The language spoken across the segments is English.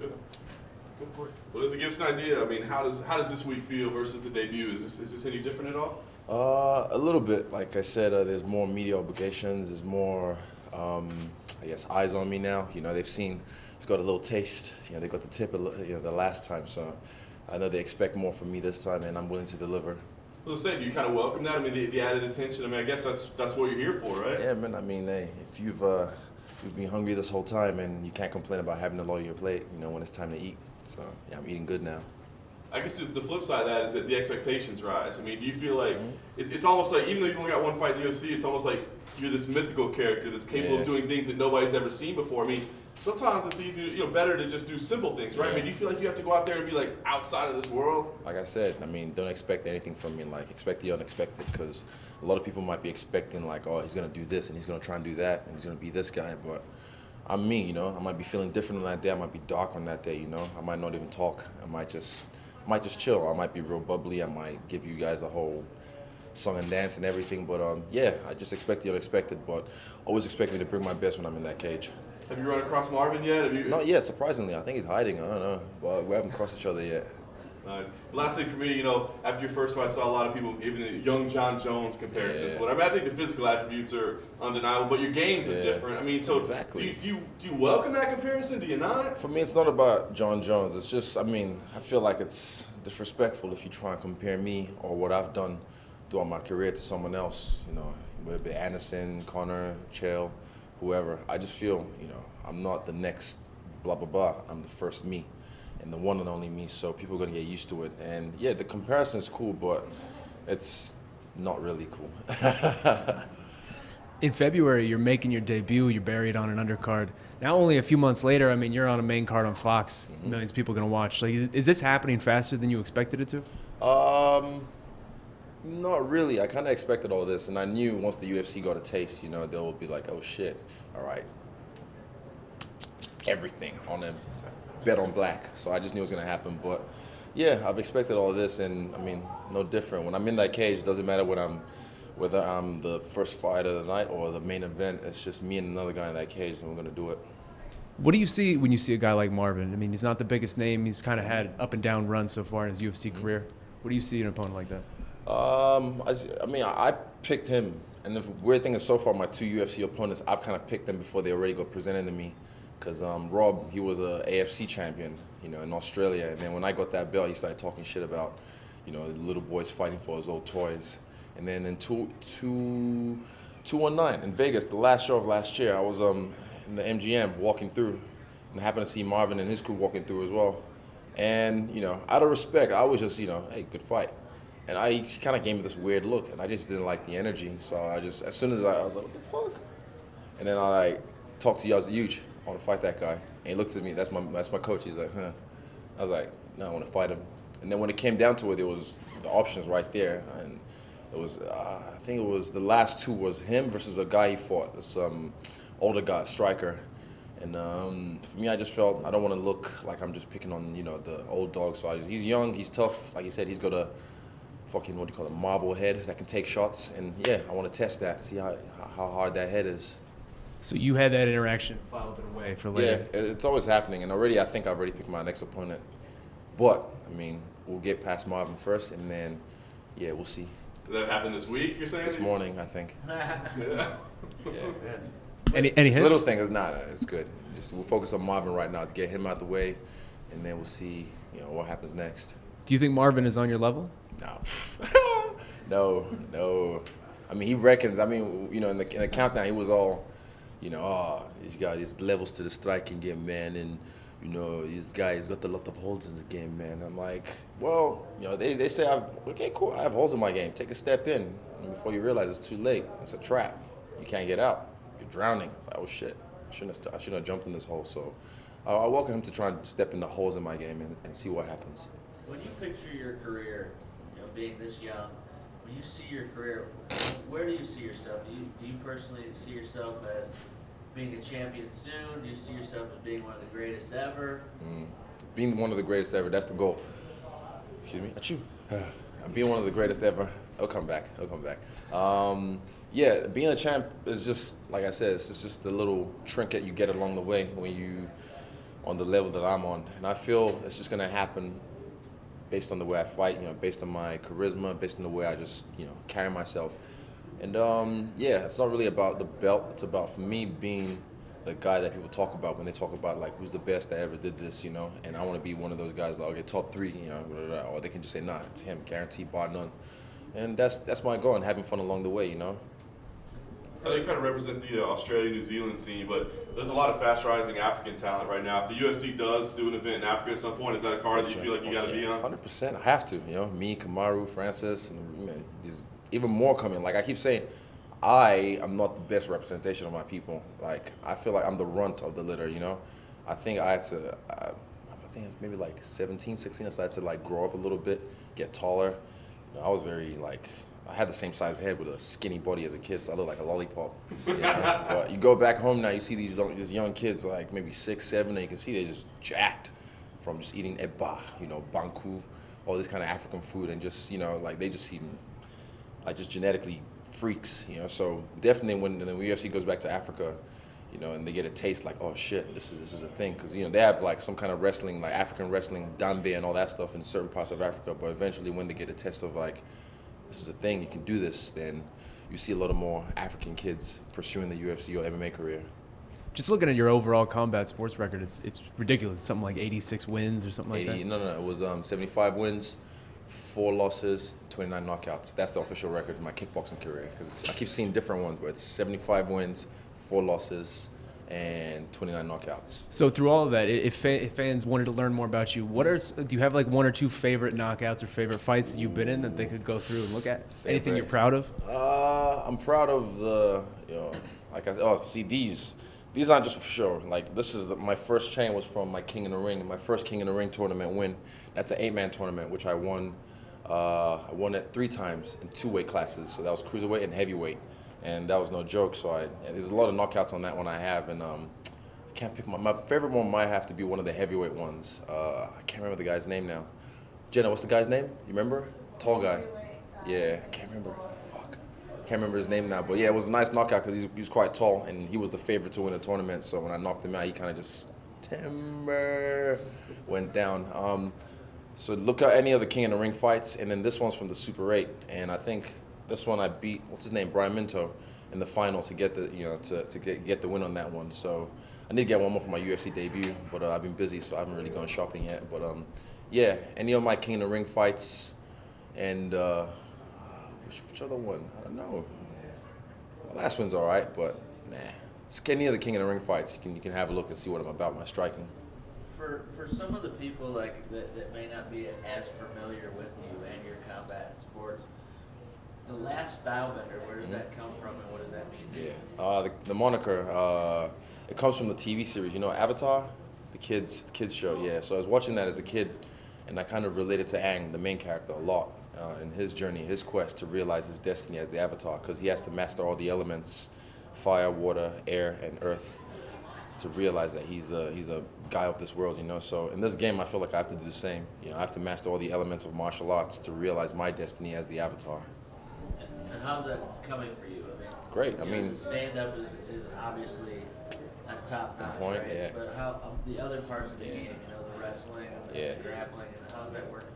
Good. Good for you. Well, does it give us an idea? I mean, how does this week feel versus the debut? Is this any different at all? A little bit. Like I said, there's more media obligations. There's more, I guess, eyes on me now. You know, they've got a little taste. You know, they got the tip, the last time. So I know they expect more from me this time, and I'm willing to deliver. Well, say, do you kind of welcome that? I mean, the added attention. I mean, I guess that's what you're here for, right? Yeah, man. I mean, hey, if you've been hungry this whole time and you can't complain about having to lower your plate, you know, when it's time to eat. So yeah, I'm eating good now. I guess the flip side of that is that the expectations rise. I mean, do you feel like it's almost like, even though you've only got one fight in the UFC, it's almost like you're this mythical character that's capable of doing things that nobody's ever seen before? I mean, sometimes it's easy, better to just do simple things, right? I mean, do you feel like you have to go out there and be like outside of this world? Like I said, I mean, don't expect anything from me. Like, expect the unexpected, because a lot of people might be expecting like, oh, he's gonna do this and he's gonna try and do that and he's gonna be this guy, but I'm me, I might be feeling different on that day. I might be dark on that day, I might not even talk. I might just chill. I might be real bubbly. I might give you guys a whole song and dance and everything. But yeah, I just expect the unexpected, but always expect me to bring my best when I'm in that cage. Have you run across Marvin yet? Not yet, surprisingly. I think he's hiding. I don't know. But we haven't crossed each other yet. Nice. Last thing for me, after your first fight, I saw a lot of people giving the young Jon Jones comparisons. Yeah. But I think the physical attributes are undeniable, but your games are different. I mean, so exactly. Do you welcome that comparison? Do you not? For me, it's not about Jon Jones. It's just, I feel like it's disrespectful if you try and compare me or what I've done throughout my career to someone else, whether it be Anderson, Conor, Chael, whoever. I just feel, I'm not the next blah, blah, blah. I'm the first me. And the one and only me, so people are gonna get used to it. And yeah, the comparison is cool, but it's not really cool. In February, you're making your debut. You're buried on an undercard. Now, only a few months later, you're on a main card on Fox. Millions of people are gonna watch. Like, is this happening faster than you expected it to? Not really. I kind of expected all this, and I knew once the UFC got a taste, they'll be like, oh shit, all right, everything on them. Bet on black, so I just knew it was gonna happen. But yeah, I've expected all this, and no different. When I'm in that cage, it doesn't matter whether I'm the first fight of the night or the main event. It's just me and another guy in that cage, and we're gonna do it. What do you see when you see a guy like Marvin? He's not the biggest name. He's kind of had up and down runs so far in his UFC career. What do you see in an opponent like that? I picked him, and the weird thing is, so far my two UFC opponents, I've kind of picked them before they already got presented to me. Because Rob, he was a AFC champion, in Australia. And then when I got that belt, he started talking shit about, the little boys fighting for his old toys. And then in 219 in Vegas, the last show of last year, I was in the MGM walking through. And I happened to see Marvin and his crew walking through as well. And, out of respect, I was just, hey, good fight. And he kind of gave me this weird look, and I just didn't like the energy. So as soon as I was like, what the fuck? And then I talked to Huge. I want to fight that guy. And he looks at me, that's my coach. He's like, huh. I was like, no, I want to fight him. And then when it came down to it, there was the options right there. And it was, I think it was, the last two was him versus a guy he fought, this older guy, striker. And for me, I just felt, I don't want to look like I'm just picking on, the old dog. So he's young, he's tough. Like he said, he's got a fucking, marble head that can take shots. And yeah, I want to test that, see how hard that head is. So you had that interaction, filed it away for later. Yeah, it's always happening, and I think I've already picked my next opponent. But, we'll get past Marvin first, and then, yeah, we'll see. Did that happen this week, you're saying? This morning, I think. Yeah. Any hints? Little thing is not, it's good. We'll focus on Marvin right now to get him out the way, and then we'll see, what happens next. Do you think Marvin is on your level? No. No. He reckons, in the countdown, he was all, he's got his levels to the striking game, man, and, this guy has got a lot of holes in the game, man. I'm like, well, they say, okay, cool, I have holes in my game. Take a step in, and before you realize it's too late. It's a trap. You can't get out. You're drowning. It's like, oh, shit. I shouldn't have jumped in this hole. So I welcome him to try and step in the holes in my game and see what happens. When you picture your career, being this young, when you see your career, where do you see yourself? Do you personally see yourself as being a champion soon? Do you see yourself as being one of the greatest ever? Being one of the greatest ever, that's the goal. Excuse me. Achoo. I'm being one of the greatest ever. He'll come back. Yeah, being a champ is just, like I said, it's just a little trinket you get along the way when on the level that I'm on. And I feel it's just gonna happen based on the way I fight, based on my charisma, based on the way I just, carry myself. And it's not really about the belt. It's about, for me, being the guy that people talk about when they talk about like who's the best that ever did this, and I want to be one of those guys that'll get top 3, or they can just say, nah, it's him, guaranteed, bar none. And that's my goal, and having fun along the way, I know you kind of represent the Australia, New Zealand scene, but there's a lot of fast-rising African talent right now. If the UFC does do an event in Africa at some point, is that a card that you feel like you got to be on? 100%. I have to. Me, Kamaru, Francis, and there's even more coming. Like I keep saying, I am not the best representation of my people. Like I feel like I'm the runt of the litter. I think I had to. I think it's maybe like 17, 16. I started to like grow up a little bit, get taller. I was very like. I had the same size head with a skinny body as a kid, so I looked like a lollipop. But you go back home now, you see these young kids, like maybe 6, 7, and you can see they're just jacked from just eating eba, banku, all this kind of African food, and just, like they just seem like just genetically freaks, So definitely when the UFC goes back to Africa, and they get a taste like, oh shit, this is a thing, because they have like some kind of wrestling, like African wrestling, dambe and all that stuff in certain parts of Africa, but eventually when they get a taste of like, this is a thing, you can do this, then you see a lot of more African kids pursuing the UFC or MMA career. Just looking at your overall combat sports record, it's ridiculous. It's something like 86 wins or something like that. No, it was 75 wins, 4 losses, 29 knockouts. That's the official record in my kickboxing career, because I keep seeing different ones, but it's 75 wins, 4 losses, and 29 knockouts. So through all of that, if fans wanted to learn more about you, do you have like 1 or 2 favorite knockouts or favorite fights that you've been in that they could go through and look at? Anything you're proud of? I'm proud of the, like I said, these aren't just for show. Like this is my first chain was from my King in the Ring, my first King in the Ring tournament win. That's an 8-man tournament, which I won. I won it 3 times in 2 weight classes. So that was cruiserweight and heavyweight. And that was no joke, so there's a lot of knockouts on that one I have, and I can't pick my favorite one might have to be one of the heavyweight ones. I can't remember the guy's name now. Jenna, what's the guy's name? You remember? Tall guy. Yeah, I can't remember. Fuck. Can't remember his name now, but yeah, it was a nice knockout because he was quite tall, and he was the favorite to win the tournament, so when I knocked him out, he kind of just went down. So look at any of the King in the Ring fights, and then this one's from the Super 8, and I think this one I beat, what's his name, Brian Minto, in the final to get the, to get the win on that one. So I need to get one more for my UFC debut, but I've been busy, so I haven't really gone shopping yet. But yeah, any of my King of the Ring fights, and which other one? I don't know. The last one's all right, but nah. It's any of the King of the Ring fights, you can have a look and see what I'm about, my striking. For some of the people like that may not be as familiar with you and your combat sports, the last style bender, where does that come from and what does that mean? Yeah, the moniker, it comes from the TV series, Avatar, the kids show. Yeah, so I was watching that as a kid, and I kind of related to Aang, the main character, a lot in his journey, his quest to realize his destiny as the Avatar, because he has to master all the elements, fire, water, air, and earth, to realize that he's a guy of this world, So in this game, I feel like I have to do the same. I have to master all the elements of martial arts to realize my destiny as the Avatar. And how's that coming for you? I mean, great. I mean, the stand-up is obviously a top notch, point, right? yeah. But how the other parts of the game, the wrestling, the grappling, and how's that working?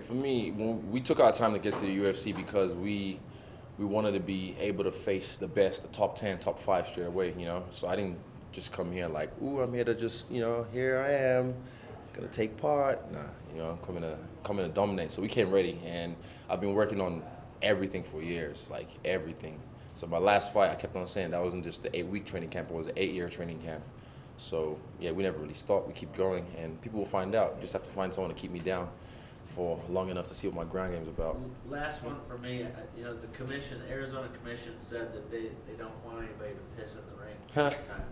For me, when we took our time to get to the UFC because we wanted to be able to face the best, the top 10, top 5 straight away, So I didn't just come here like, ooh, I'm here to just, here I am, gonna take part. Nah, I'm coming to dominate. So we came ready, and I've been working on everything for years, like everything. So my last fight, I kept on saying that wasn't just the 8-week training camp, it was an 8-year training camp. So yeah, we never really stopped, we keep going, and people will find out. You just have to find someone to keep me down for long enough to see what my ground game's about. Last one for me, the Arizona Commission said that they don't want anybody to piss in the ring this time.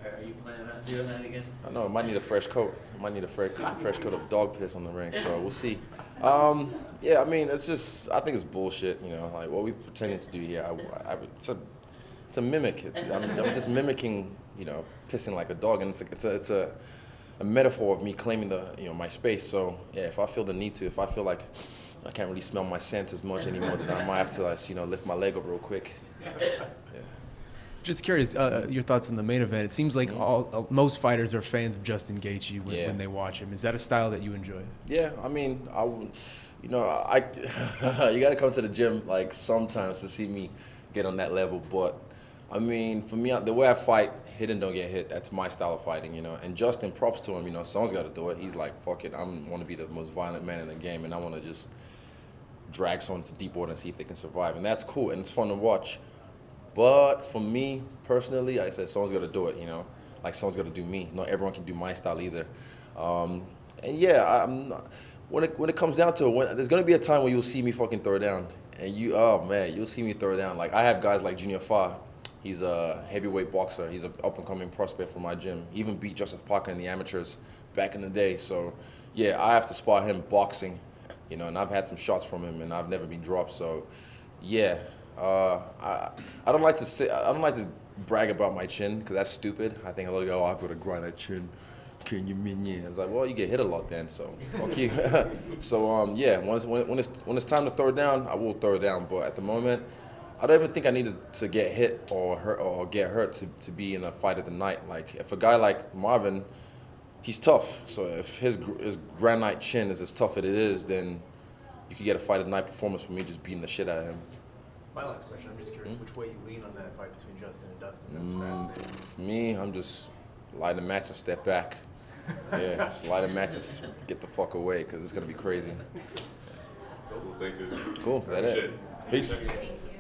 Are you planning on doing that again? I know, I might need a fresh coat. I might need a fresh coat of dog piss on the ring, so we'll see. Yeah, I mean, I think it's bullshit, like what we're pretending to do here. It's a mimic. I'm just mimicking, pissing like a dog, and it's a metaphor of me claiming my space. So yeah, if I feel the need to, if I feel like I can't really smell my scent as much anymore, then I might have to lift my leg up real quick. Yeah. Just curious, your thoughts on the main event. It seems like most fighters are fans of Justin Gaethje when they watch him. Is that a style that you enjoy? Yeah, I mean, you got to come to the gym like sometimes to see me get on that level. But I mean, for me, the way I fight, hit and don't get hit. That's my style of fighting, you know. And Justin, props to him, you know. Someone's got to do it. He's like, fuck it, I want to be the most violent man in the game, and I want to just drag someone to deep water and see if they can survive. And that's cool, and it's fun to watch. But for me personally, I said someone's got to do it, you know. Like someone's got to do me. Not everyone can do my style either. And yeah, when it comes down to it, there's gonna be a time where you'll see me fucking throw down, and you'll see me throw down. Like I have guys like Junior Fa. He's a heavyweight boxer. He's an up-and-coming prospect from my gym. He even beat Joseph Parker in the amateurs back in the day. So, yeah, I have to spar him boxing, you know, and I've had some shots from him, and I've never been dropped. So, yeah, I don't like to brag about my chin because that's stupid. I think a lot of go, I've got to grind that chin. Can you mean yeah? It's like, well, you get hit a lot then, so fuck you. So, yeah, when it's time to throw down, I will throw down. But at the moment, I don't even think I needed to get hit or hurt or get hurt to be in a fight of the night. Like if a guy like Marvin, he's tough. So if his granite chin is as tough as it is, then you could get a fight of the night performance for me just beating the shit out of him. My last question, I'm just curious which way you lean on that fight between Justin and Dustin. That's fascinating. For me, I'm just light a match and step back. Yeah, just light a match and get the fuck away because it's gonna be crazy. Cool. Thanks, Izzy. Cool. That it. Peace. Thank you.